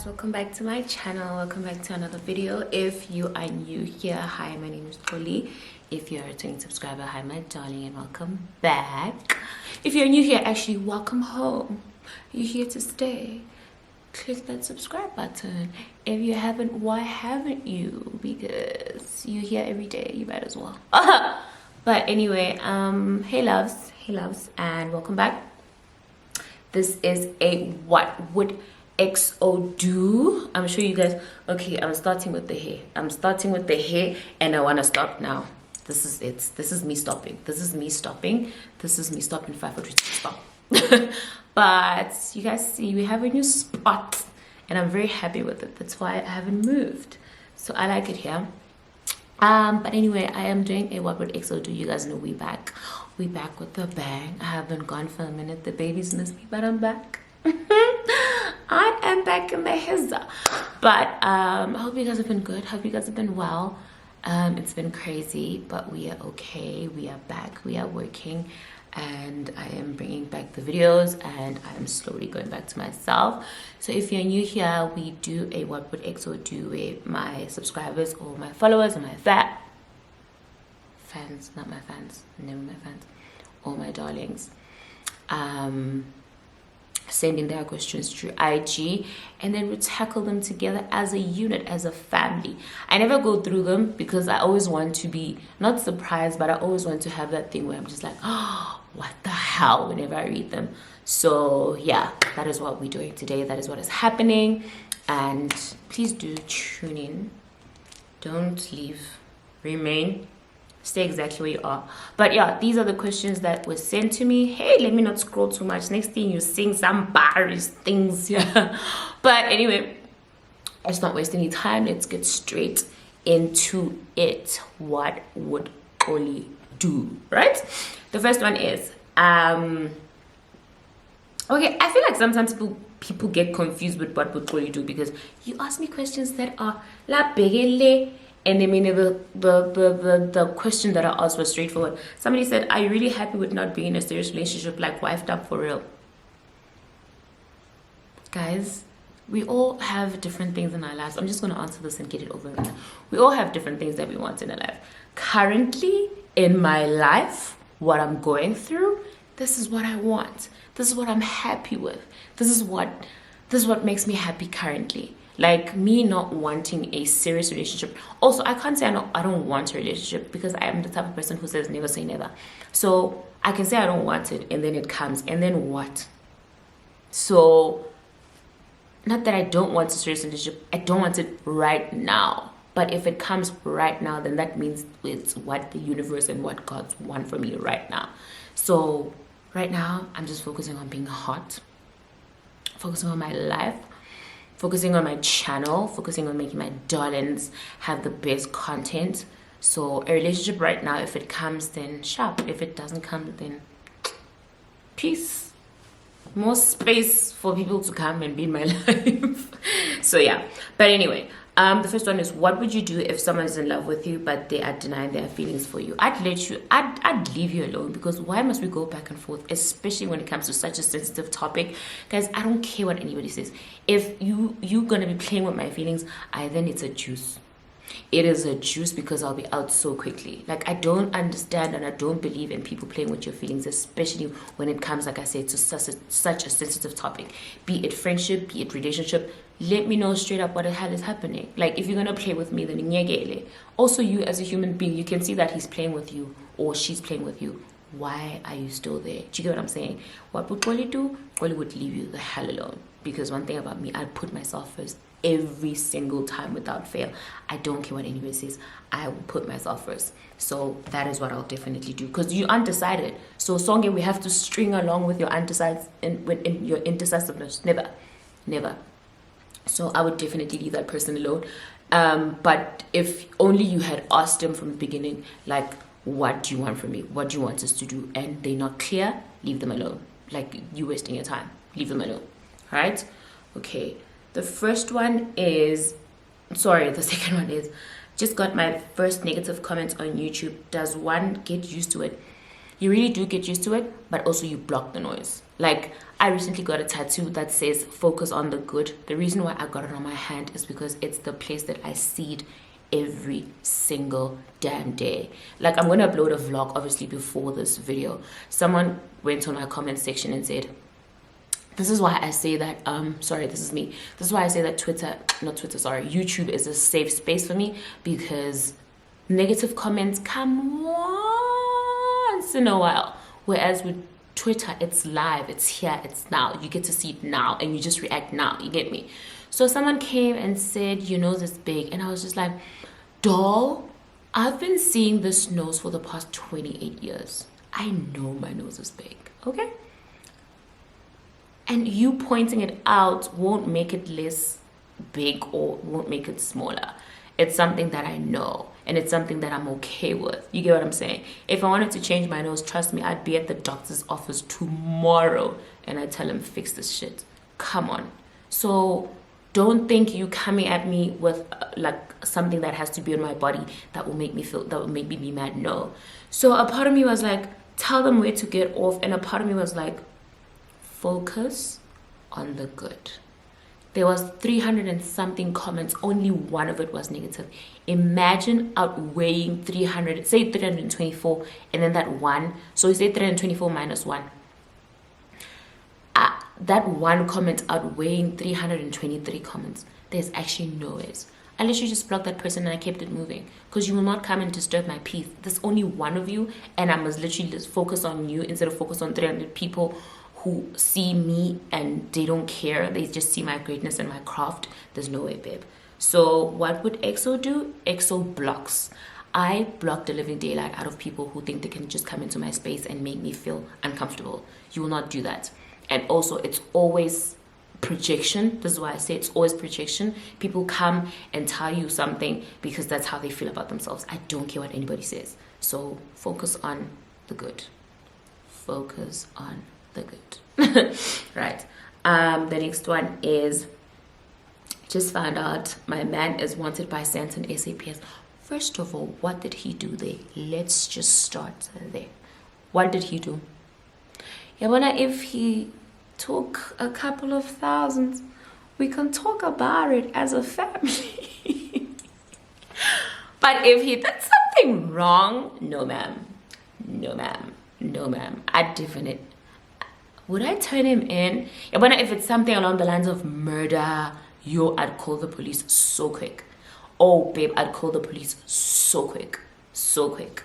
guys, welcome back to my channel. Welcome back to another video. If you are new here, hi, my name is Xoli. If you're a returning subscriber, hi my darling, and welcome back. If you're new here, actually welcome home. You're here to stay. Click that subscribe button. If you haven't, why haven't you? Because you're here every day, you might as well. But anyway, hey loves, and welcome back. This is a what would XO do. I'm sure you guys, okay, I'm starting with the hair. And I want to stop now. This is it. This is me stopping. This is me stopping 5 4 3 2 stop. But you guys see we have a new spot and I'm very happy with it. That's why I haven't moved. So I like it here. But anyway, I am doing a what would XO do. You guys know we back with a bang. I haven't gone for a minute. The babies miss me, but I'm back. I am back in the hizza. But I hope you guys have been good. Hope you guys have been well. It's been crazy, but we are okay. We are back. We are working, and I am bringing back the videos, and I am slowly going back to myself. So if you're new here, we do a what would XO do with my subscribers or my followers or my fans, not my fans, never my fans, or my darlings. Sending their questions through IG, and then we tackle them together as a unit, as a family. I never go through them because I always want to be not surprised, but I always want to have that thing where I'm just like, oh, what the hell, whenever I read them. So yeah, that is what we're doing today. That is what is happening, and please do tune in. Don't leave, remain, stay exactly where you are. But yeah, these are the questions that were sent to me. Hey, let me not scroll too much. Next thing you sing some bars things. Yeah. But anyway, let's not waste any time. Let's get straight into it. What would Xoli do? Right? The first one is okay, I feel like sometimes people get confused with what would Xoli do, because you ask me questions that are la begele. And I mean, the question that I asked was straightforward. Somebody said, are you really happy with not being in a serious relationship, like wifed up for real? Guys, we all have different things in our lives. I'm just going to answer this and get it over with. We all have different things that we want in our life. Currently, in my life, what I'm going through, this is what I want. This is what I'm happy with. This is what makes me happy currently. Like me not wanting a serious relationship. Also, I can't say I don't want a relationship, because I am the type of person who says never say never. So I can say I don't want it, and then it comes, and then what? So not that I don't want a serious relationship, I don't want it right now. But if it comes right now, then that means it's what the universe and what God's want for me right now. So right now, I'm just focusing on being hot, focusing on my life, focusing on my channel, focusing on making my darlings have the best content. So a relationship right now, if it comes, then sharp. If it doesn't come, then peace. More space for people to come and be in my life. So yeah, but anyway, the first one is, what would you do if someone's in love with you but they are denying their feelings for you? I'd leave you alone, because why must we go back and forth, especially when it comes to such a sensitive topic? Guys, I don't care what anybody says. If you're gonna be playing with my feelings, then it's a juice. It is a juice, because I'll be out so quickly. Like, I don't understand and I don't believe in people playing with your feelings, especially when it comes, like I said, to such a sensitive topic. Be it friendship, be it relationship. Let me know straight up what the hell is happening. Like, if you're gonna play with me, then nyegele. Also, you as a human being, you can see that he's playing with you or she's playing with you. Why are you still there? Do you get what I'm saying? What would Xoli do? Xoli would leave you the hell alone. Because one thing about me, I put myself first every single time without fail. I don't care what anybody says. I will put myself first. So that is what I'll definitely do. Because you're undecided. So Songe, we have to string along with your in your indecisiveness. Never. So I would definitely leave that person alone. But if only you had asked them from the beginning, like, what do you want from me? What do you want us to do? And they're not clear, leave them alone. Like, you're wasting your time. Leave them alone. All right? Okay. The second one is, just got my first negative comment on YouTube. Does one get used to it? You really do get used to it, but also you block the noise. Like, I recently got a tattoo that says focus on the good. The reason why I got it on my hand is because it's the place that I see it every single damn day. Like, I'm going to upload a vlog obviously before this video. Someone went on my comment section and said, this is why I say that, sorry, this is me. This is why I say that YouTube is a safe space for me, because negative comments come once in a while. Whereas with Twitter, it's live, it's here, it's now. You get to see it now and you just react now. You get me? So someone came and said, your nose is big. And I was just like, doll, I've been seeing this nose for the past 28 years. I know my nose is big, okay? And you pointing it out won't make it less big or won't make it smaller. It's something that I know, and it's something that I'm okay with. You get what I'm saying? If I wanted to change my nose, trust me, I'd be at the doctor's office tomorrow and I'd tell him, fix this shit. Come on. So don't think you coming at me with like something that has to be on my body that will make me be mad. No. So a part of me was like, tell them where to get off, and a part of me was like, focus on the good. There was 300 and something comments, only one of it was negative. Imagine outweighing 300, say 324, and then that one. So you say 324 minus one. That one comment outweighing 323 comments. There's actually no ways. I literally just blocked that person and I kept it moving, because you will not come and disturb my peace. There's only one of you, and I must literally just focus on you instead of focus on 300 people who see me and they don't care. They just see my greatness and my craft. There's no way, babe. So what would EXO do? EXO blocks. I block the living daylight out of people who think they can just come into my space and make me feel uncomfortable. You will not do that. And also, it's always projection. This is why I say it's always projection. People come and tell you something because that's how they feel about themselves. I don't care what anybody says. So focus on the good. Focus on the good. Right. The next one is, just found out my man is wanted by Santon SAPS. First of all, what did he do there? Let's just start there. What did he do? Yeah, wonder if he took a couple of thousands, we can talk about it as a family. But if he did something wrong, no ma'am, no ma'am, no ma'am. Would I turn him in? I wonder if it's something along the lines of murder. I'd call the police so quick. Oh, babe, I'd call the police so quick. So quick.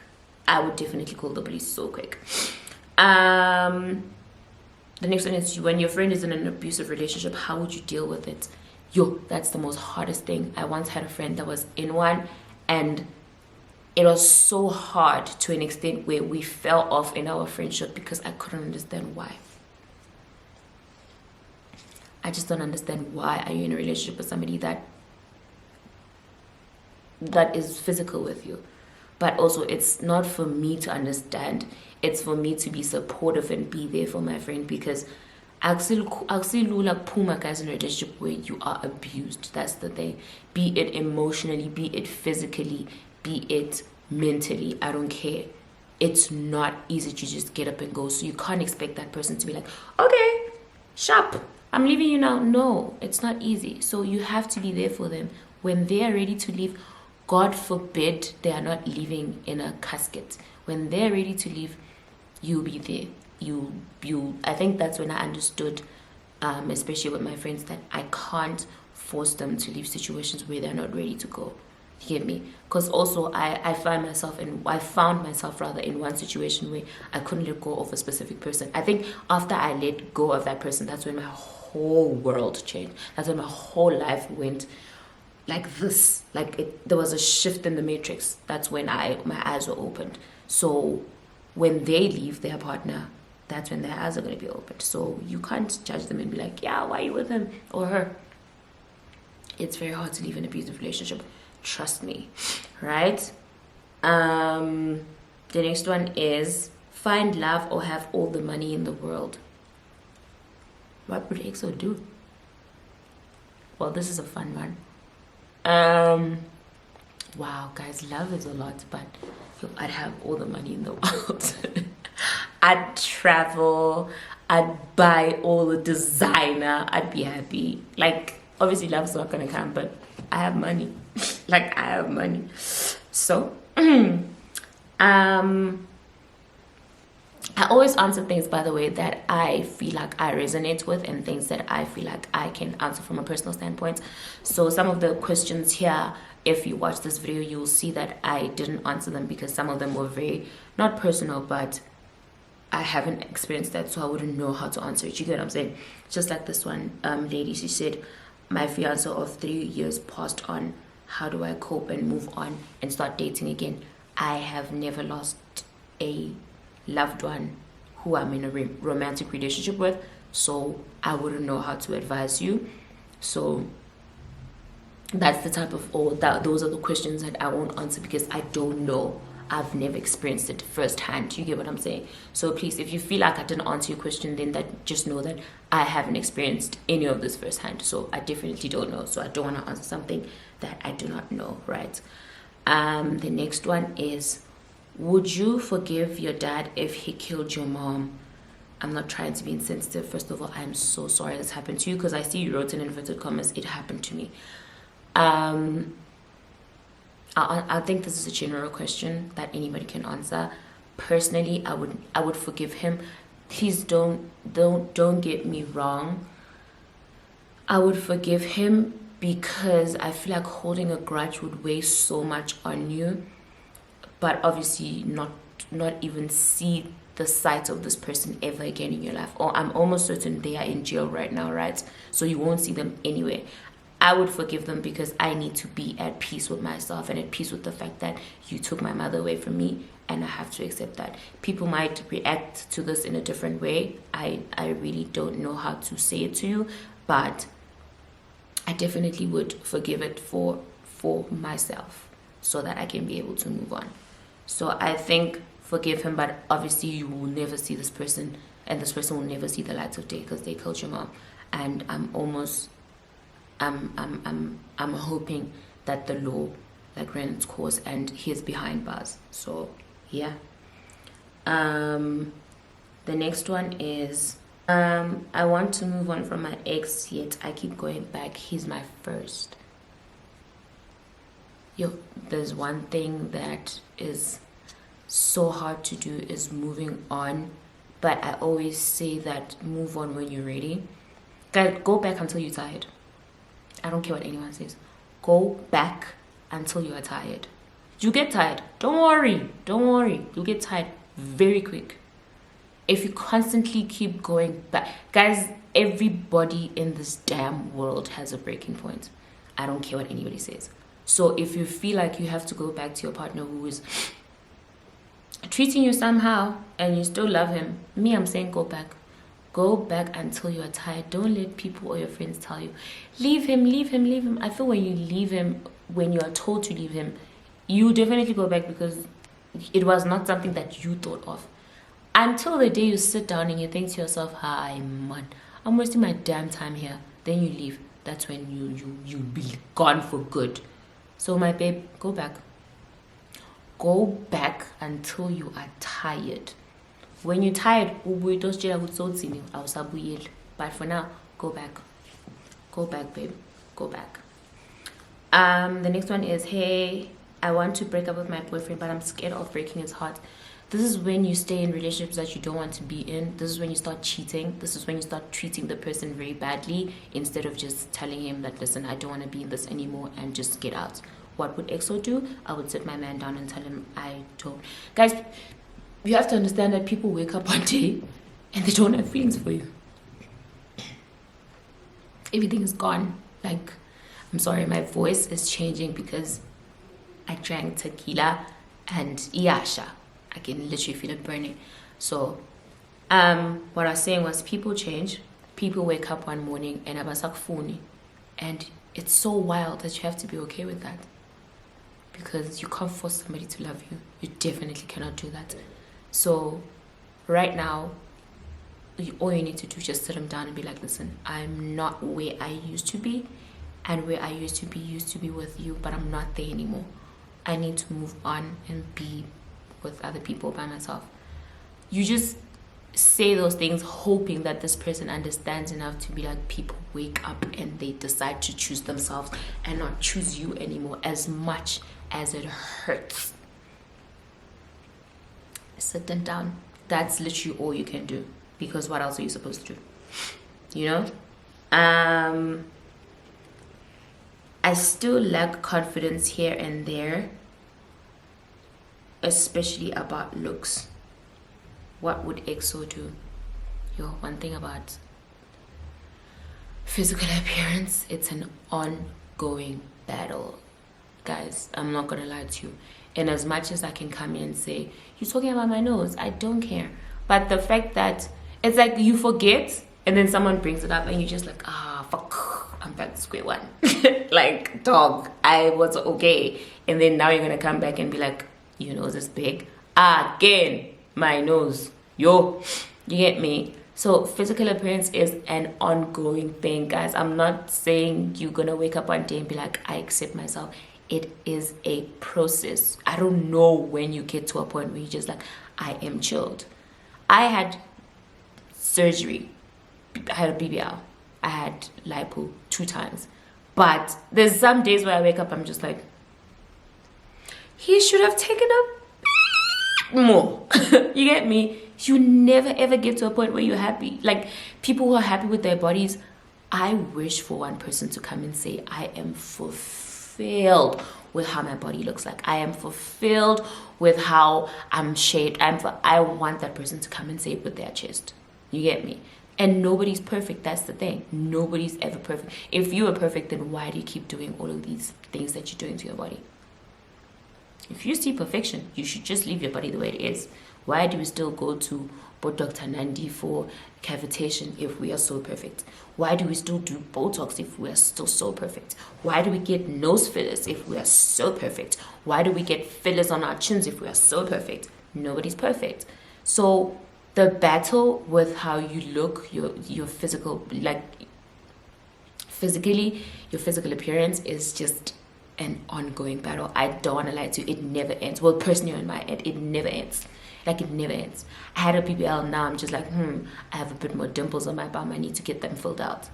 I would definitely call the police so quick. The next one is, when your friend is in an abusive relationship, how would you deal with it? That's the most hardest thing. I once had a friend that was in one, and it was so hard to an extent where we fell off in our friendship because I couldn't understand why. I just don't understand, why are you in a relationship with somebody that is physical with you? But also, it's not for me to understand. It's for me to be supportive and be there for my friend, because Puma guys in a relationship where you are abused. That's the thing. Be it emotionally, be it physically, be it mentally. I don't care. It's not easy to just get up and go. So you can't expect that person to be like, okay, sharp, I'm leaving you now. No, it's not easy. So you have to be there for them when they are ready to leave. God forbid they are not leaving in a casket. When they're ready to leave, you'll be there. I think that's when I understood, especially with my friends, that I can't force them to leave situations where they're not ready to go. You get me? Because also I found myself in one situation where I couldn't let go of a specific person. I think after I let go of that person, that's when my whole world changed. That's when my whole life went like this. There was a shift in the matrix. That's when my eyes were opened. So when they leave their partner, that's when their eyes are going to be opened. So you can't judge them and be like, yeah, why are you with him or her? It's very hard to leave an abusive relationship. Trust me. Right? The next one is, find love or have all the money in the world. What would EXO do? Well, this is a fun one. Wow, guys, love is a lot, but I'd have all the money in the world. I'd travel, I'd buy all the designer, I'd be happy. Like, obviously love's not gonna come, but I have money. Like, I have money. So I always answer things, by the way, that I feel like I resonate with, and things that I feel like I can answer from a personal standpoint. So some of the questions here, if you watch this video, you'll see that I didn't answer them because some of them were very, not personal, but I haven't experienced that, so I wouldn't know how to answer it. You get what I'm saying? Just like this one lady, she said, my fiance of 3 years passed on. How do I cope and move on and start dating again? I have never lost a loved one who I'm in a romantic relationship with, so I wouldn't know how to advise you. So that's the type of, those are the questions that I won't answer because I don't know. I've never experienced it firsthand. You get what I'm saying? So please, if you feel like I didn't answer your question, then that just know that I haven't experienced any of this firsthand. So I definitely don't know. So I don't want to answer something that I do not know, right? The next one is, would you forgive your dad if he killed your mom? I'm not trying to be insensitive. First of all, I'm so sorry this happened to you, because I see you wrote in inverted commas, it happened to me. I think this is a general question that anybody can answer. Personally, I would forgive him. Please don't get me wrong. I would forgive him because I feel like holding a grudge would weigh so much on you, but obviously not even see the sight of this person ever again in your life. Or I'm almost certain they are in jail right now, right? So you won't see them anyway. I would forgive them because I need to be at peace with myself and at peace with the fact that you took my mother away from me, and I have to accept that. People might react to this in a different way. I really don't know how to say it to you, but I definitely would forgive it for myself so that I can be able to move on. So I think forgive him, but obviously you will never see this person, and this person will never see the light of day because they killed your mom. And I'm hoping that the law like ran its course and he's behind bars. So yeah. The next one is, I want to move on from my ex, yet I keep going back. He's my first. Yo, there's one thing that is so hard to do is moving on, but I always say that move on when you're ready. Guys, go back until you're tired. I don't care what anyone says. Go back until you are tired. You get tired. Don't worry. You'll get tired very quick. If you constantly keep going back. Guys, everybody in this damn world has a breaking point. I don't care what anybody says. So if you feel like you have to go back to your partner who is treating you somehow and you still love him, I'm saying go back. Go back until you are tired. Don't let people or your friends tell you, leave him. I feel when you leave him, when you are told to leave him, you definitely go back because it was not something that you thought of. Until the day you sit down and you think to yourself, hi man, I'm wasting my damn time here. Then you leave. That's when you'll be gone for good. So my babe, go back. Go back until you are tired. When you're tired, but for now, go back. Go back, babe. Go back. The next one is, hey, I want to break up with my boyfriend, but I'm scared of breaking his heart. This is when you stay in relationships that you don't want to be in. This is when you start cheating. This is when you start treating the person very badly instead of just telling him that, listen, I don't want to be in this anymore and just get out. What would EXO do? I would sit my man down and tell him I don't. Guys, you have to understand that people wake up one day and they don't have feelings for you. Everything is gone. Like, I'm sorry, my voice is changing because I drank tequila and Iyasha. I can literally feel it burning. So, what I was saying was people change. People wake up one morning and abasakfuni. And it's so wild that you have to be okay with that. Because you can't force somebody to love you. You definitely cannot do that. So right now, all you need to do is just sit them down and be like, listen, I'm not where I used to be, and where I used to be with you, but I'm not there anymore. I need to move on and be with other people by myself. You just say those things hoping that this person understands enough to be like, people wake up and they decide to choose themselves and not choose you anymore, as much as it hurts. Sit them down. That's literally all you can do, because what else are you supposed to do? You know? I still lack confidence here and there, especially about looks. What would EXO do? Yo, one thing about physical appearance, it's an ongoing battle. Guys, I'm not gonna lie to you. And as much as I can come in and say, you're talking about my nose, I don't care. But the fact that it's like you forget and then someone brings it up and you're just like, fuck, I'm back to square one. Like, dog, I was okay. And then now you're gonna come back and be like, your nose is big. Again, my nose. Yo, you get me? So physical appearance is an ongoing thing, guys. I'm not saying you're gonna wake up one day and be like, I accept myself. It is a process. I don't know when you get to a point where you're just like, I am chilled. I had surgery. I had a BBL. I had lipo 2 times. But there's some days where I wake up, I'm just like, he should have taken a more. You get me? You never ever get to a point where you're happy. Like, people who are happy with their bodies, I wish for one person to come and say, I am fulfilled with how my body looks like. I am fulfilled with how I'm shaped. I want that person to come and say it with their chest. You get me? And nobody's perfect. That's the thing. Nobody's ever perfect. If you are perfect, then why do you keep doing all of these things that you're doing to your body? If you see perfection, you should just leave your body the way it is. Why do we still go to Dr. Nandi for cavitation if we are so perfect? Why do we still do Botox if we are still so perfect? Why do we get nose fillers if we are so perfect? Why do we get fillers on our chins if we are so perfect? Nobody's perfect. So the battle with how you look, your physical, like physically, your physical appearance is just an ongoing battle. I don't want to lie to you, it never ends. Well, personally on my end, it never ends. Like, it never ends. I had a BBL, now I'm just like, I have a bit more dimples on my bum, I need to get them filled out.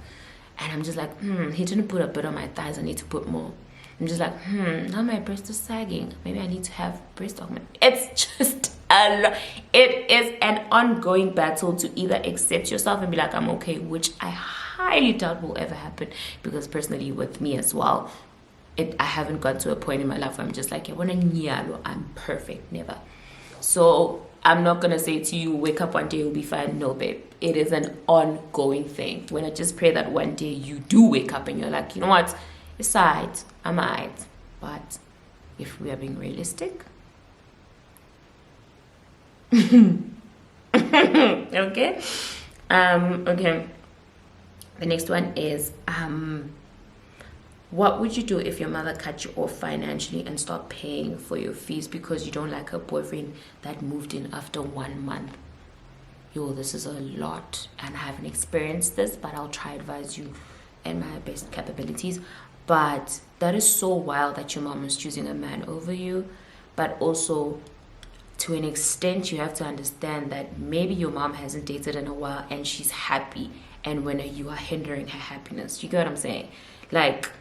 And I'm just like, he didn't put a bit on my thighs, I need to put more. I'm just like, now my breast is sagging, maybe I need to have breast augment. It's just a lot. It is an ongoing battle to either accept yourself and be like, I'm okay, which I highly doubt will ever happen, because personally with me as well, I haven't got to a point in my life where I'm just like, I'm perfect, never. So I'm not gonna say to you, wake up one day, you'll be fine. No, babe, it is an ongoing thing. When I just pray that one day you do wake up and you're like, you know what, it's alright, I'm alright. But if we are being realistic, okay. Okay, the next one is what would you do if your mother cut you off financially and stopped paying for your fees because you don't like her boyfriend that moved in after 1 month? Yo, this is a lot, and I haven't experienced this, but I'll try advise you in my best capabilities. But that is so wild that your mom is choosing a man over you. But also, to an extent, you have to understand that maybe your mom hasn't dated in a while and she's happy, and when you are hindering her happiness. You get what I'm saying? Like,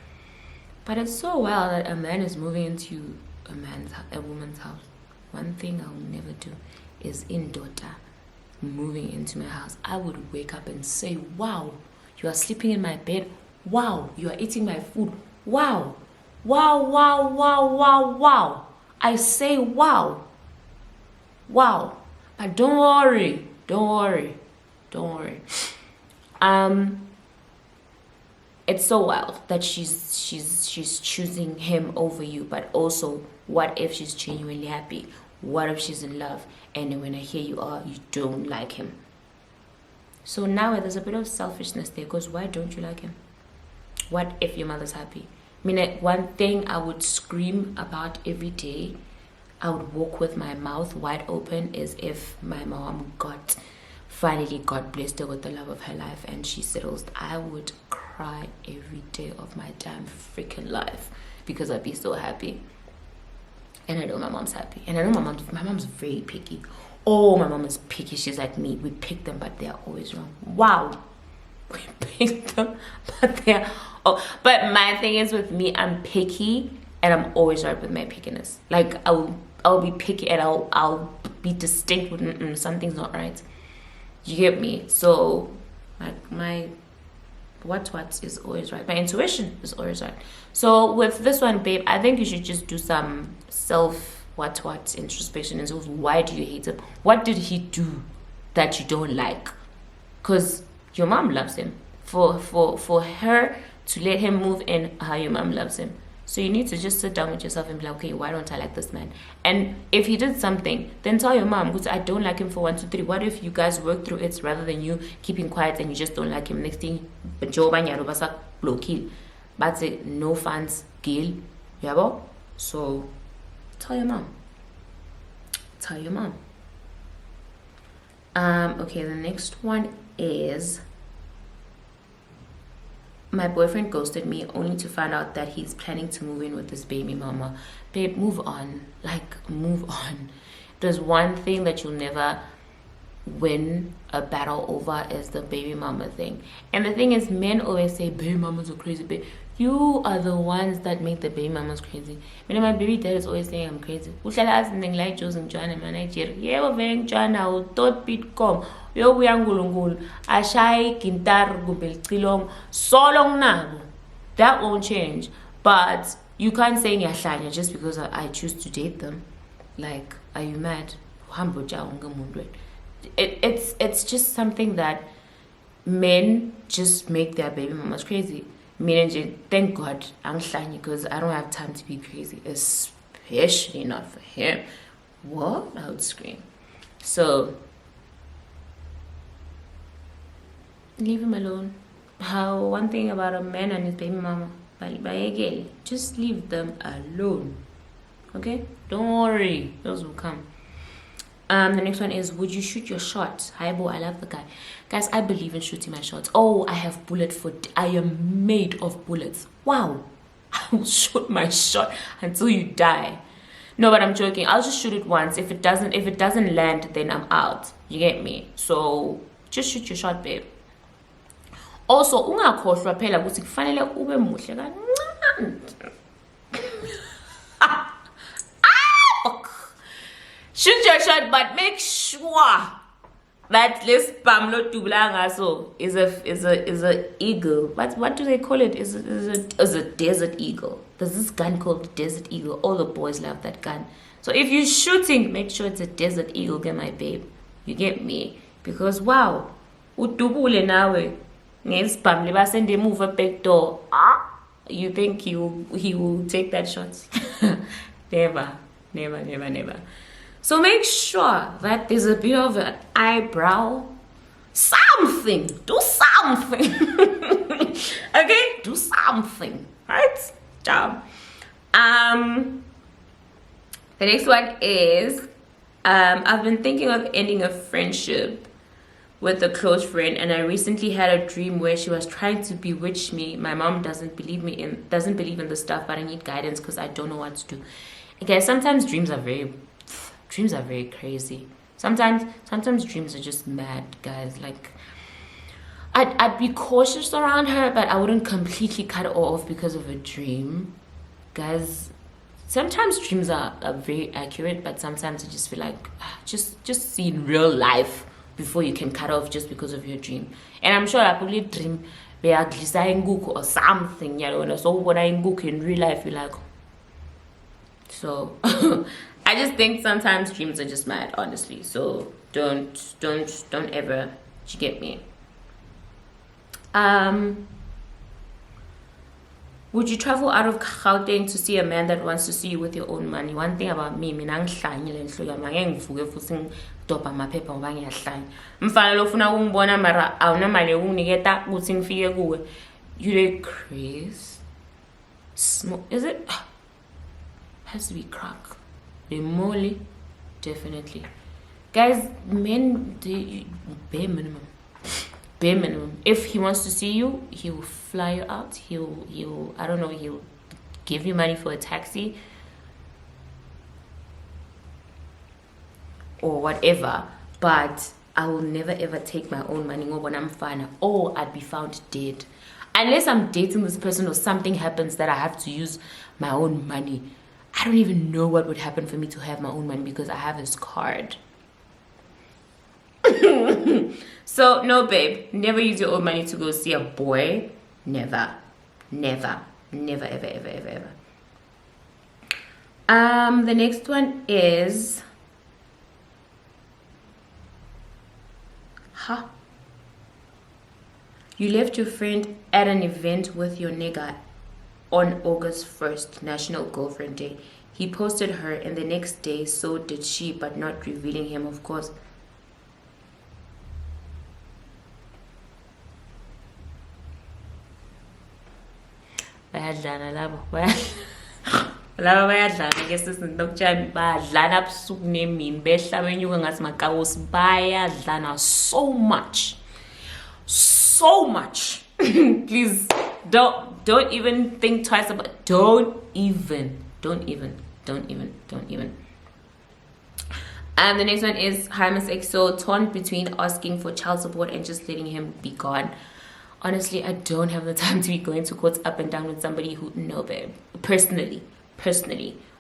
but it's so wild that a man is moving into a woman's house. One thing I'll never do is in daughter moving into my house. I would wake up and say, wow, you are sleeping in my bed. Wow, you are eating my food. Wow, wow, wow, wow, wow, wow. I say wow, wow. But don't worry, don't worry, don't worry. It's so wild that she's choosing him over you. But also, what if she's genuinely happy? What if she's in love, and when I hear you don't like him? So now there's a bit of selfishness there, because why don't you like him? What if your mother's happy? I mean, one thing I would scream about every day, I would walk with my mouth wide open, is if my mom finally got blessed her with the love of her life and she settles. I would cry every day of my damn freaking life, because I'd be so happy. And I know my mom's happy, and I know my mom's very picky. Oh, my mom is picky. She's like me. We pick them, but they are always wrong. Wow. We pick them, but they are... Oh, but my thing is with me, I'm picky, and I'm always right with my pickiness. Like, I'll be picky, and I'll be distinct with something's not right. You get me? So, like, my what is always right. My intuition is always right. So with this one, babe, I think you should just do some self introspection into why do you hate him? What did he do that you don't like? Because your mom loves him. For her to let him move in, how your mom loves him. So you need to just sit down with yourself and be like, okay, why don't I like this man? And if he did something, then tell your mom, because I don't like him for 1, 2, 3. What if you guys work through it rather than you keeping quiet and you just don't like him? Next thing, but say no fans, Gil. Yabo? So tell your mom. Tell your mom. Okay, the next one is, my boyfriend ghosted me only to find out that he's planning to move in with this baby mama. Babe, move on. Like, move on. There's one thing that you'll never win a battle over is the baby mama thing. And the thing is, men always say baby mamas are crazy. Babe, you are the ones that make the baby mamas crazy. You know, my baby dad is always saying I'm crazy. Uhlala azinto like Joseph Njana Nigeria. Yebo vele Njana utot bitcom. Yo uyangulungulu. Ashai kintar gubelcilong. Solong nabo. That won't change. But you can't say ngiyahlanya just because I choose to date them. Like, are you mad? It's just something that men just make their baby mamas crazy. Meaning, thank God I'm shiny because I don't have time to be crazy, especially not for him. What? I would scream. So leave him alone. How one thing about a man and his baby mama, just leave them alone. Okay? Don't worry, those will come. The next one is, would you shoot your shot? Hi, boy, I love the guy. Guys, I believe in shooting my shots. Oh, I have bullet foot. I am made of bullets. Wow. I will shoot my shot until you die. No, but I'm joking. I'll just shoot it once. If it doesn't land, then I'm out. You get me? So just shoot your shot, babe. Also, ungakhohlwa phela ukuthi kufanele ube muhle kancane. Shoot your shot, but make sure that this pamlo tublangaso is a eagle. What do they call it? Is a desert eagle. There's this gun called the Desert Eagle. All the boys love that gun. So if you're shooting, make sure it's a Desert Eagle, get my babe. You get me? Because wow, utubule nawe ngesipam liba sende move a back door. You think he will take that shot? Never. So make sure that there's a bit of an eyebrow. Something. Do something. Okay? Do something. Right? Job. The next one is, I've been thinking of ending a friendship with a close friend, and I recently had a dream where she was trying to bewitch me. My mom doesn't believe in this stuff, but I need guidance because I don't know what to do. Okay, sometimes dreams are very crazy. Sometimes dreams are just mad, guys. Like, I'd be cautious around her, but I wouldn't completely cut her off because of a dream, guys. Sometimes dreams are very accurate, but sometimes I just feel like just see in real life before you can cut off just because of your dream. And I'm sure I probably dream or something, you know. So when I in real life, you're like, so. I just think sometimes dreams are just mad, honestly. So don't ever, you get me? Would you travel out of Gauteng to see a man that wants to see you with your own money? One thing about me, mina ngihlanyile enhlobo yami, angeke ngivuke futhi ngidobha amaphepha ngoba ngiyahlanya. Mfana lo ufuna ukungibona mara awunamali yokunginiketa ukuthi ngifike kuwe. You dey crazy? Is it? Has to be crack. The molly, definitely. Guys, men, bare minimum. If he wants to see you, he will fly you out. He'll I don't know, he'll give you money for a taxi. or whatever, but I will never ever take my own money when I'm fine, or I'd be found dead. Unless I'm dating this person or something happens that I have to use my own money. I don't even know what would happen for me to have my own money because I have his card. So no, babe, never use your own money to go see a boy. Never, never, never, ever, ever, ever, ever. The next one is you left your friend at an event with your nigga on August 1st, National Girlfriend Day. He posted her, and the next day so did she, but not revealing him, of course. Bayadlana labo laba bayadlana ke sisinokutshani bayadlana busuku nemini behla benyuka ngathi makawosi bayadlana so much please don't even think twice about don't even and the next one is hi Miss XO, torn between asking for child support and just letting him be gone. Honestly, I don't have the time to be going to court up and down with somebody who, no, babe. Personally,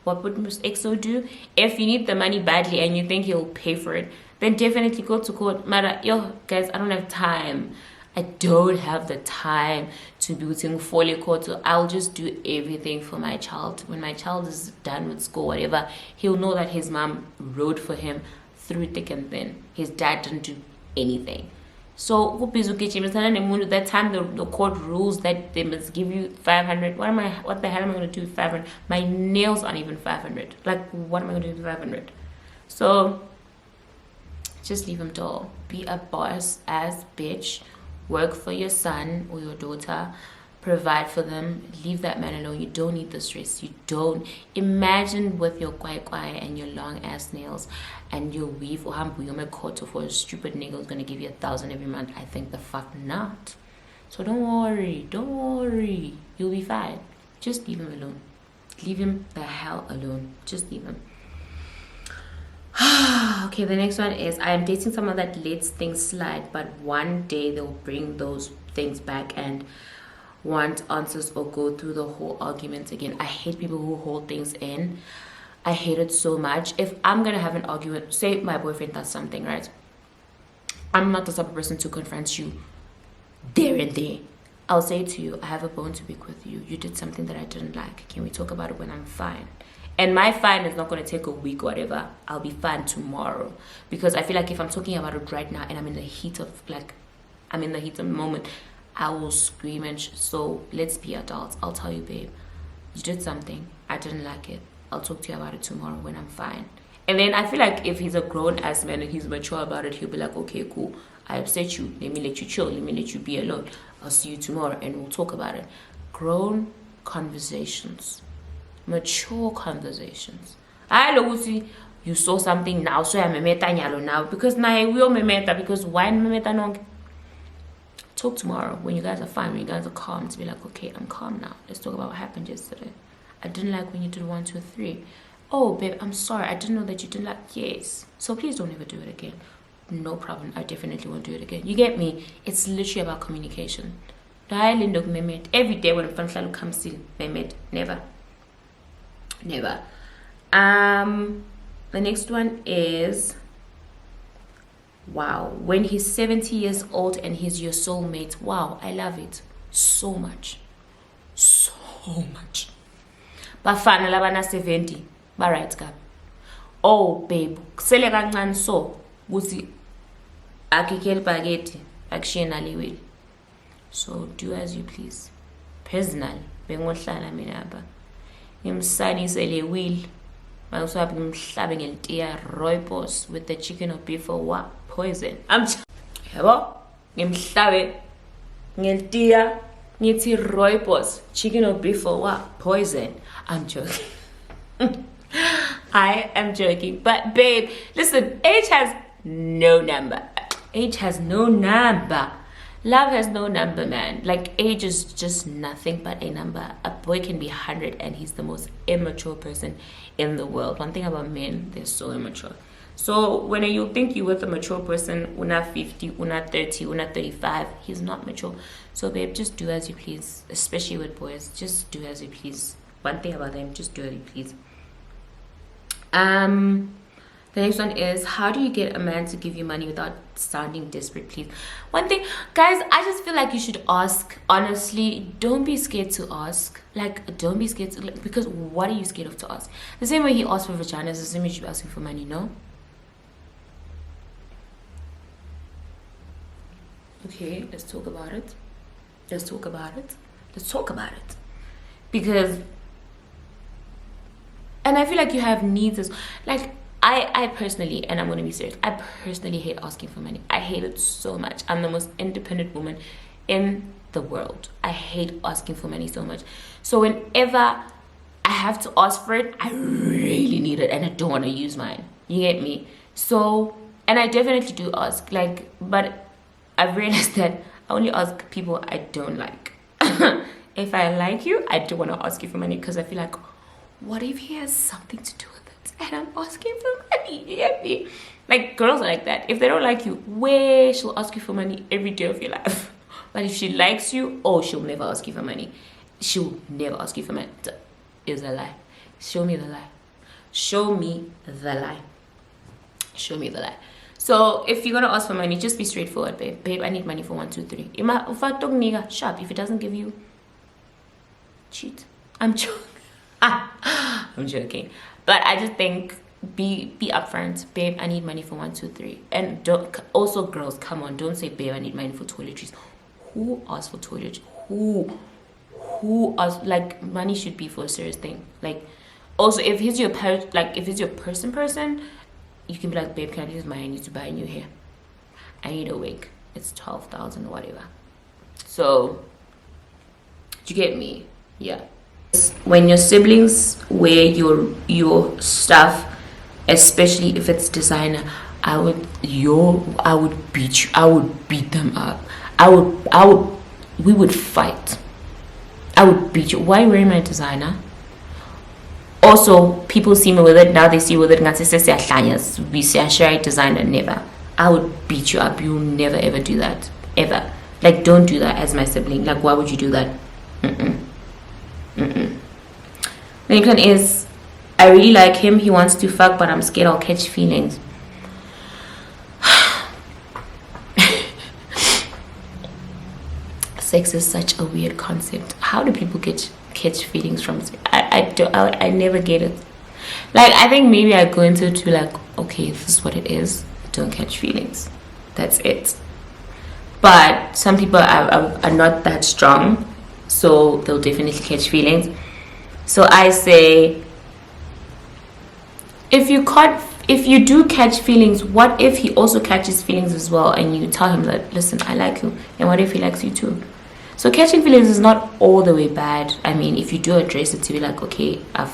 what would Miss XO do? If you need the money badly and you think he'll pay for it, then definitely go to court. Mara, yo, guys, I don't have time. I don't have the time to be waiting for court. So I'll just do everything for my child. When my child is done with school, whatever, he'll know that his mom rode for him through thick and thin. His dad didn't do anything. So that time the court rules that they must give you 500. What the hell am I going to do with 500? My nails aren't even 500. Like, what am I going to do with 500? So just leave him dull. Be a boss ass bitch. Work for your son or your daughter. Provide for them. Leave that man alone. You don't need the stress. You don't. Imagine with your kwai and your long ass nails and your weave or hambu for a stupid nigga who's gonna give you 1,000 every month. I think the fuck not. So don't worry. You'll be fine. Just leave him alone. Leave him the hell alone. Just leave him. Okay, the next one is I am dating someone that lets things slide, but one day they'll bring those things back and want answers or go through the whole argument again. I hate people who hold things in. I hate it so much. If I'm gonna have an argument, say my boyfriend does something, right? I'm not the type of person to confront you there and there. I'll say to you, I have a bone to pick with you. You did something that I didn't like. Can we talk about it when I'm fine? And my fine is not going to take a week or whatever. I'll be fine tomorrow. Because I feel like if I'm talking about it right now and I'm in the heat of the moment, I will scream and so let's be adults. I'll tell you, babe, you did something. I didn't like it. I'll talk to you about it tomorrow when I'm fine. And then I feel like if he's a grown-ass man and he's mature about it, he'll be like, okay, cool. I upset you. Let me let you chill. Let me let you be alone. I'll see you tomorrow and we'll talk about it. Grown conversations. Mature conversations. I know you saw something now, so I'm nyalo now. Because now we all memeta, because why memeta no? Talk tomorrow when you guys are fine, when you guys are calm, to be like, okay, I'm calm now. Let's talk about what happened yesterday. I didn't like when you did 1, 2, 3. Oh, babe, I'm sorry. I didn't know that you didn't like. Yes. So please don't ever do it again. No problem. I definitely won't do it again. You get me? It's literally about communication. Every day when Fanflalo comes in, Mehmet, never. The next one is, wow, when he's 70 years old and he's your soulmate. Wow, I love it so much. Bafana labana 70 ba right ka. Oh babe, kusele kancane so ukuthi akikeli bageti akushena liwili. So do as you please. Personally, bengohlala mina apha. Ngimsanise le wheel. Mawusaphi ngimhlabe ngelitiya rooibos with the chicken or beef or what? Poison. Yabo? Ngimhlabe ngelitiya ngithi rooibos, chicken or beef or what? Poison. I'm joking. I am joking. But babe, listen, age has no number. Age has no number. Love has no number, man. Like, age is just nothing but a number. A boy can be 100 and he's the most immature person in the world. One thing about men, they're so immature. So when you think you're with a mature person, una 50, una 30, una 35, he's not mature. So babe, just do as you please, especially with boys. Just do as you please. One thing about them, just do as you please. The next one is, how do you get a man to give you money without sounding desperate, please? One thing, guys, I just feel like you should ask. Honestly, don't be scared to ask. Like, don't be scared to, like, because what are you scared of to ask? The same way he asked for vagina is the same way you should be asking for money, no? Okay, let's talk about it. Let's talk about it. Let's talk about it. Because, and I feel like you have needs as, like, I personally, and I'm going to be serious, I personally hate asking for money. I hate it so much. I'm the most independent woman in the world. I hate asking for money so much. So whenever I have to ask for it, I really need it and I don't want to use mine. You get me? So, and I definitely do ask, like, but I've realized that I only ask people I don't like. If I like you, I don't want to ask you for money because I feel like, what if he has something to do with it and I'm asking for money? You get me? Like, girls are like that. If they don't like you, she'll ask you for money every day of your life. But if she likes you, she'll never ask you for money. She'll never ask you for money. Is a lie. Show me the lie. Show me the lie. Show me the lie. So if you're gonna ask for money, just be straightforward, babe. Babe, I need money for 1, 2, 3. Sharp. If it doesn't give you, cheat. I'm joking. I'm joking. But I just think be upfront. Babe, I need money for 1, 2, 3. And don't, also girls, come on, don't say, babe, I need money for toiletries. Who asked for toiletries? Who asked? Like, money should be for a serious thing. Like, also, if he's your person, you can be like, babe, can I please I need to buy a new hair. I need a wig. It's 12,000 or whatever. So, do you get me? Yeah. When your siblings wear your stuff, especially if it's designer, I would beat you. I would beat them up. We would fight. I would beat you. Why are you wearing my designer? Also, people see me with it, now they see with it, we say I share designer. Never. I would beat you up. You'll never ever do that. Ever. Like, don't do that as my sibling. Like, why would you do that? The next one is, I really like him, he wants to fuck, but I'm scared I'll catch feelings. Sex is such a weird concept. How do people catch feelings from sex? I never get it. Like, I think maybe I go into it to be like, okay, this is what it is, don't catch feelings, that's it. But some people are not that strong, so they'll definitely catch feelings. So I say, if you do catch feelings, what if he also catches feelings as well, and you tell him that, listen, I like you, and what if he likes you too? So catching feelings is not all the way bad. I mean, if you do address it to be like, okay, I've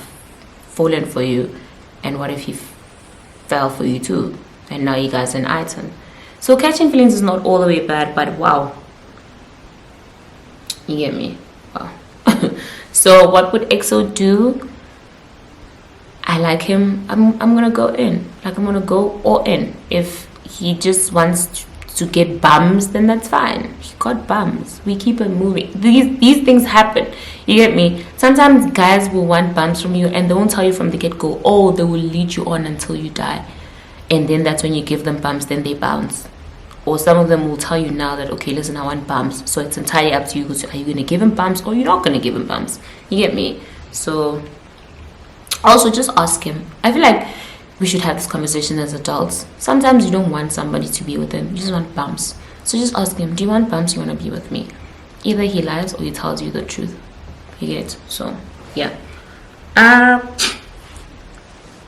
fallen for you, and what if he fell for you too, and now you guys are an item. So catching feelings is not all the way bad, but wow, you get me? Wow. So what would EXO do? I like him. I'm gonna go in. Like, I'm gonna go all in. If he just wants to get bums, then that's fine. He got bums. We keep it moving. These things happen. You get me? Sometimes guys will want bums from you, and they won't tell you from the get-go. Oh, they will lead you on until you die, and then that's when you give them bums. Then they bounce. Or some of them will tell you now that, okay, listen, I want bumps. So it's entirely up to you. Are you going to give him bumps or you're not going to give him bumps? You get me? So also just ask him. I feel like we should have this conversation as adults. Sometimes you don't want somebody to be with him. You just want bumps. So just ask him, do you want bumps? You want to be with me? Either he lies or he tells you the truth. You get? So, yeah.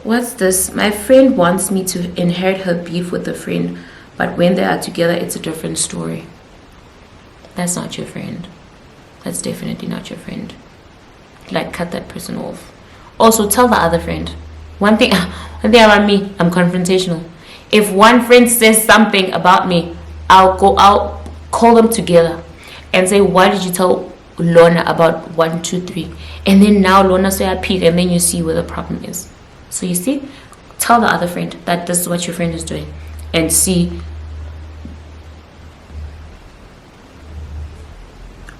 What's this? My friend wants me to inherit her beef with a friend. But when they are together, it's a different story. That's not your friend. That's definitely not your friend. Like, cut that person off. Also, tell the other friend. One thing about me, I'm confrontational. If one friend says something about me, I'll call them together and say, why did you tell Lorna about 1, 2, 3? And then now Lorna say I peed, and then you see where the problem is. So you see, tell the other friend that this is what your friend is doing, and see.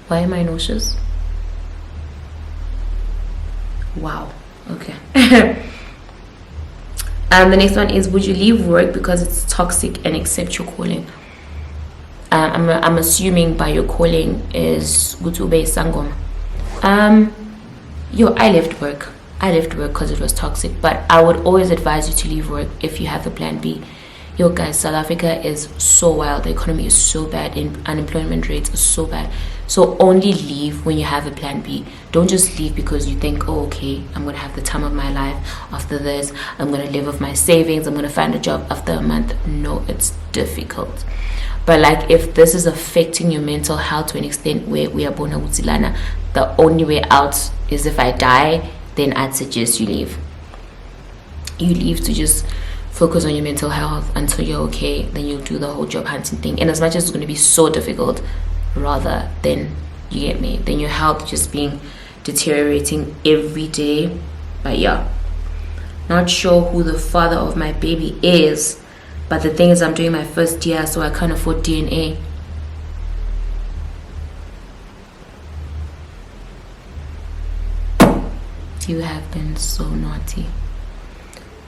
Why am I nauseous? Wow. Okay. The next one is, would you leave work because it's toxic and accept your calling? I'm assuming by your calling is Gutube Sangoma. I left work. I left work because it was toxic, but I would always advise you to leave work if you have a plan B. Yo guys, South Africa is so wild. The economy is so bad, and unemployment rates are so bad. So only leave when you have a plan B. Don't just leave because you think, oh, okay, I'm gonna have the time of my life after this. I'm gonna live off my savings. I'm gonna find a job after a month. No, it's difficult. But like, if this is affecting your mental health to an extent where we are bona utilana, the only way out is if I die. Then I'd suggest you leave. You leave to just focus on your mental health until you're okay. Then you'll do the whole job hunting thing. And as much as it's going to be so difficult, rather than, you get me, then your health just being deteriorating every day. But yeah, not sure who the father of my baby is, but the thing is, I'm doing my first year, so I can't afford DNA. You have been so naughty.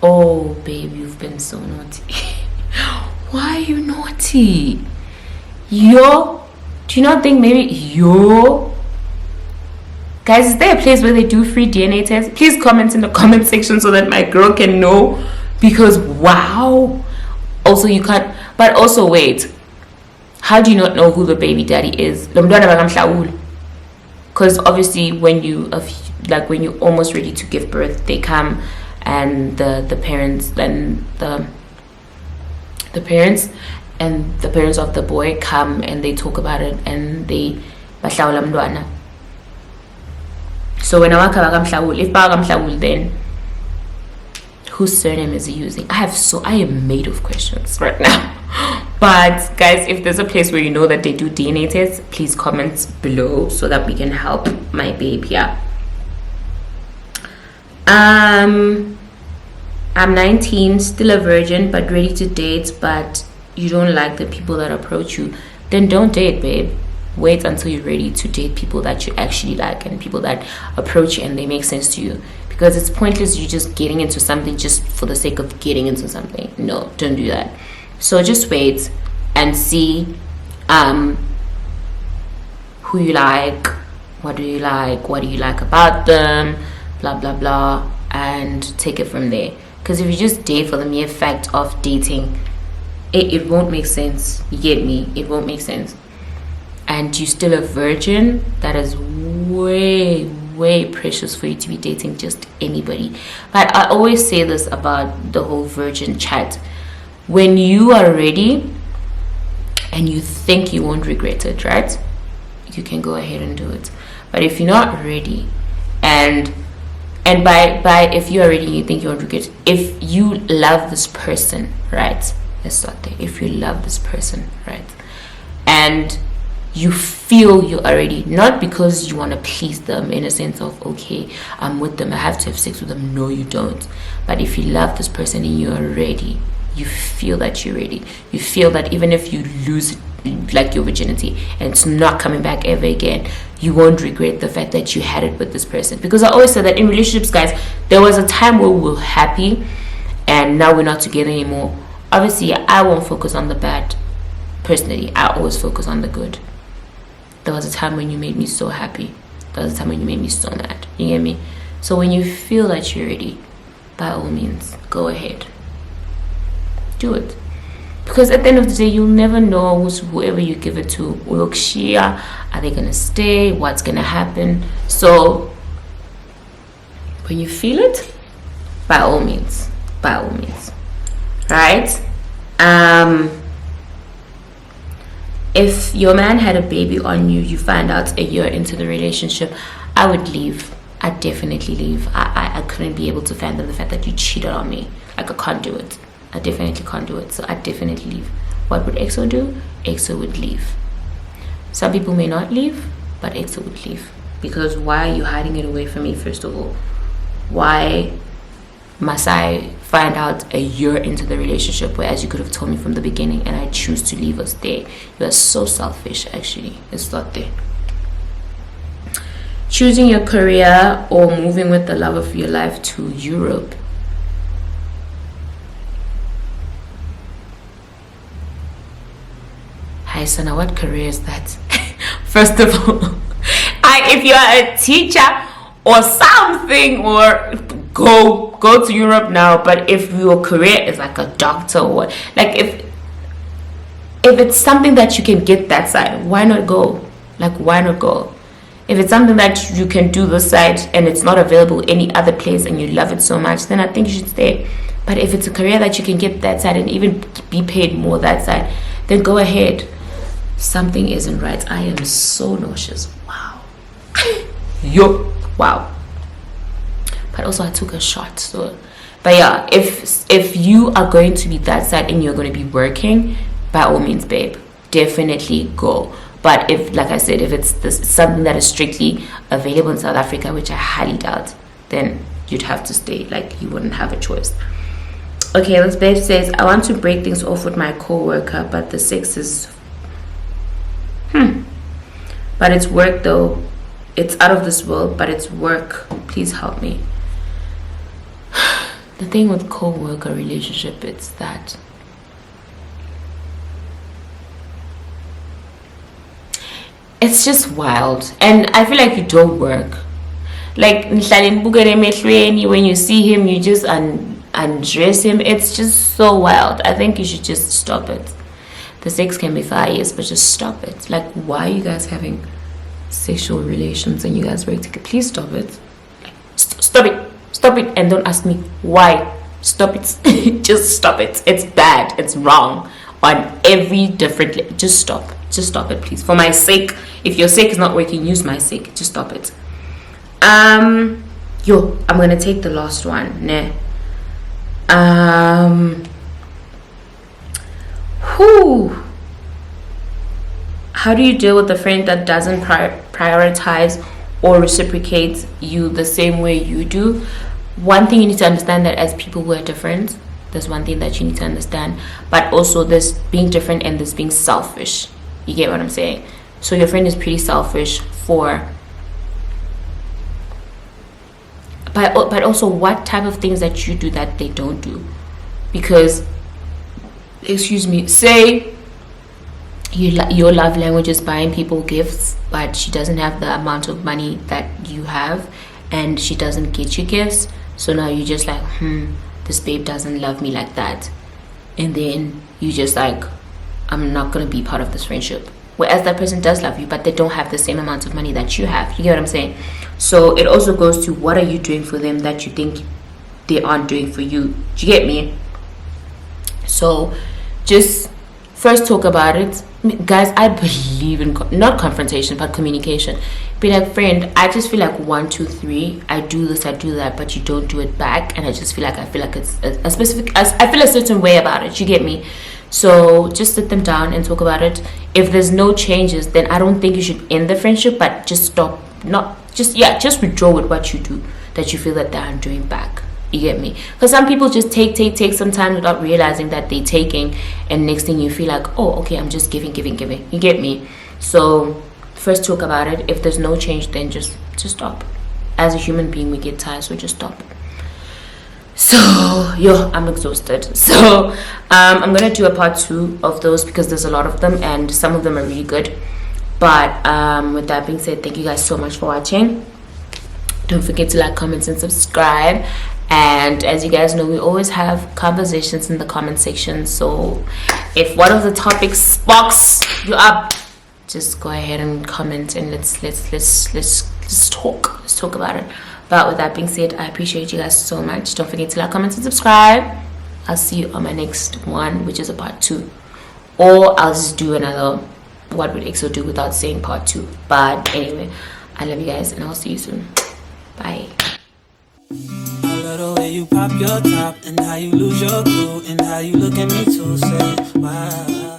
Oh babe, you've been so naughty. Why are you naughty? Yo, do you not think maybe guys, is there a place where they do free DNA tests? Please comment in the comment section so that my girl can know, because wow. Also, you can't, but also wait, how do you not know who the baby daddy is? Because obviously when you're almost ready to give birth, they come, and the parents and the parents of the boy come, and they talk about it, and they bahlawula mntwana. So when I if then whose surname is he using? I am made of questions right now. But guys, if there's a place where you know that they do DNA tests, please comment below so that we can help my babe. Yeah. I'm 19, still a virgin, but ready to date, but you don't like the people that approach you, then don't date, babe. Wait until you're ready to date people that you actually like, and people that approach you and they make sense to you. Because it's pointless you just getting into something just for the sake of getting into something. No, don't do that. So just wait and see who you like, what do you like about them, blah blah blah, and take it from there. Because if you just date for the mere fact of dating, it won't make sense. You get me? It won't make sense. And you're still a virgin, that is way precious for you to be dating just anybody. But I always say this about the whole virgin chat: when you are ready and you think you won't regret it, right, you can go ahead and do it. But if you're not ready, and by if you are ready and you think you won't regret it, if you love this person, right, let's start there. If you love this person, right, and you feel you're already, not because you want to please them in a sense of, okay, I'm with them, I have to have sex with them. No, you don't. But if you love this person and you're ready, you feel that you're ready, you feel that even if you lose like your virginity and it's not coming back ever again, you won't regret the fact that you had it with this person. Because I always say that in relationships, guys, there was a time where we were happy and now we're not together anymore. Obviously, I won't focus on the bad. Personally, I always focus on the good. There was a time when you made me so happy. There was a time when you made me so mad. You get me? So when you feel that you're ready, by all means, go ahead. Do it. Because at the end of the day, you'll never know whoever you give it to. Are they going to stay? What's going to happen? So when you feel it, by all means. By all means. Right? If your man had a baby on you, you find out a year into the relationship, I would leave. I'd definitely leave. I couldn't be able to fathom the fact that you cheated on me. Like, I can't do it. I definitely can't do it. So I'd definitely leave. What would EXO do? EXO would leave. Some people may not leave, but EXO would leave. Because why are you hiding it away from me, first of all? Why must I find out a year into the relationship, whereas you could have told me from the beginning and I choose to leave us there. You are so selfish. Actually, it's not there. Choosing your career or moving with the love of your life to Europe. Hi Sana, what career is that? First of all, if you're a teacher or something, or go to Europe now. But if your career is like a doctor, or like if it's something that you can get that side, why not go? Like, why not go? If it's something that you can do this side and it's not available any other place and you love it so much, then I think you should stay. But if it's a career that you can get that side and even be paid more that side, then go ahead. Something isn't right. I am so nauseous. Wow. Wow. But also I took a shot. So, but yeah, if you are going to be that side and you're going to be working, by all means, babe, definitely go. But if, like I said, if it's something that is strictly available in South Africa, which I highly doubt, then you'd have to stay. Like, you wouldn't have a choice. Okay, this babe says, I want to break things off with my co-worker, but the sex is but it's work though. It's out of this world, but it's work. Please help me. The thing with co-worker relationship, it's that it's just wild. And I feel like you don't work. Like when you see him, you just undress him. It's just so wild. I think you should just stop it. The sex can be 5 years, but just stop it. Like, why are you guys having sexual relations and you guys work together? Please stop it. Stop it, and don't ask me why. Stop it. Just stop it. It's bad. It's wrong on every different. Just stop it, please, for my sake. If your sake is not working, use my sake. Just stop it. I'm gonna take the last one. How do you deal with a friend that doesn't prioritize or reciprocate you the same way you do? One thing you need to understand, that as people who are different, there's one thing that you need to understand, but also this being different and this being selfish. You get what I'm saying? So your friend is pretty selfish but also what type of things that you do that they don't do. Because, excuse me, say your love language is buying people gifts, but she doesn't have the amount of money that you have and she doesn't get you gifts. So now you just like, this babe doesn't love me like that. And then you just like, I'm not going to be part of this friendship. Whereas that person does love you, but they don't have the same amount of money that you have. You get what I'm saying? So it also goes to, what are you doing for them that you think they aren't doing for you? Do you get me? So just first talk about it. Guys, I believe in not confrontation but communication. Be like, friend, I just feel like 1, 2, 3, I do this, I do that, but you don't do it back, and I feel like it's a specific, I feel a certain way about it. You get me? So just sit them down and talk about it. If there's no changes, then I don't think you should end the friendship, but just stop. Just withdraw with what you do that you feel that they aren't doing back. You get me? Because some people just take sometimes without realizing that they're taking, and next thing you feel like, oh, okay, I'm just giving. You get me? So first talk about it. If there's no change, then just stop. As a human being, we get tired, so just stop. So I'm exhausted. So I'm gonna do a part 2 of those because there's a lot of them and some of them are really good. But with that being said, thank you guys so much for watching. Don't forget to like, comment, and subscribe. And as you guys know, we always have conversations in the comment section. So if one of the topics sparks you up, just go ahead and comment and let's talk. Let's talk about it. But with that being said, I appreciate you guys so much. Don't forget to like, comment, and subscribe. I'll see you on my next one, which is a part 2. Or I'll just do another what would EXO do without saying part 2. But anyway, I love you guys and I'll see you soon. Bye. The way you pop your top and how you lose your cool and how you look at me to say, wow.